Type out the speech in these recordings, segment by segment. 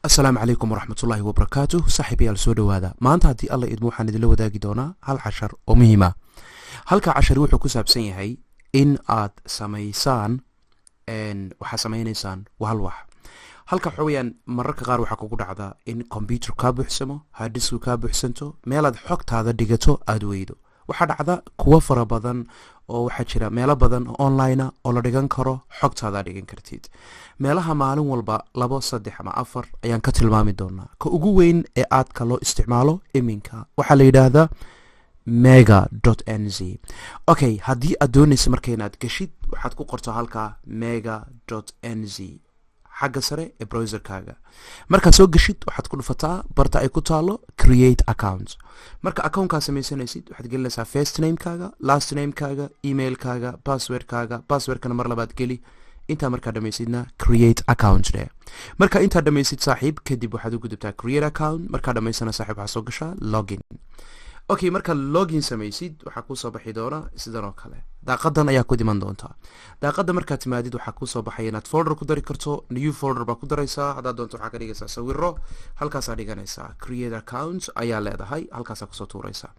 السلام عليكم ورحمة الله وبركاته. صاحبي السودو هذا ما أنت هدي الله إدمو حان دلو داقي دونا هل عشر ومهمة هلك عشر وحو كساب سيهي إن آد سميسان إن وحا سمينيسان وهالوح هلك حويا مرك غار وحا كوكو دعدا إن كمبيوتر كابو حسمو هادسو كابو حسنتو ميلاد حوكت هذا ديغتو أدويدو waxaa dhacda kuwa fara badan oo waxaa jira meelo badan oo online oo la dhigan karo xogtaada dhigan kartid meelaha maalin walba 2 3 ama 4 ayaan ka tilmaami doonaa ka ugu weyn ee aad ka loo isticmaalo iminka waxa la yiraahdaa mega.nz okay hadii aad doonayso markaynaad gashid waxaad ku qorto halka mega.nz xagga sare ee browserkaaga marka soo gashid waxaad ku dhufataa barta ay ku taalo create account marka account-ka samaysanaysid waxaad gelinaysaa first name-kaaga last name-kaaga email-kaaga password-kana mar labaad geli inta marka dhamaysidna create account leh marka inta dhamaysid saaxiib kadib waxaad u gudubtaa create account marka dhamaysana saaxiib waxa soo gashaa login okay marka login samaysid waxa ku soo baxi doona sidan oo kale daaqadan ayaa ku diman doonta daaqada marka timaadid waxa ku soo baxay inaad folder ku dari karto new folder ba ku daraysaa hadaa doonto waxa ka dhigaysaa sawiro halkaas aad dhiganaysaa create account ayaa leedahay halkaas aad ku soo tuuraysaa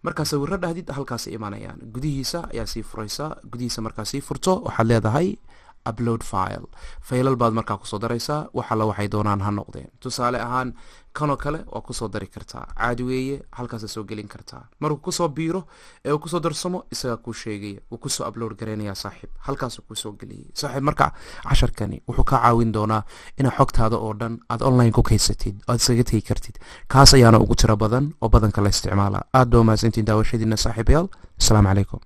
marka sawiro dhahdid halkaas iimanayaan gudihiisa ayaa sii furaysaa gudihiisa marka sii furto waxa leedahay upload file baad marka ku soo daraysaa waxa la waxay doonaan ha noqdeen tusaale ahaan kano kale oo ku soo dari kartaa caadi weeye halkaas soo gelin kartaa markuu ku soo biiro ee ku soo darsamo isaga ku sheegay uu ku soo upload gareynaya saaxiib halkaas ku soo geliyay saaxiib marka casharkani wuxuu ka caawin doonaa in xogtaada oo dhan aad online ku kaysatid aad isaga tagi kartid kaas ayaana ugu tiro badan oo badan kala isticmaala aad doo maasantiin daawashadiina saaxiibayaal assalaamu calaykum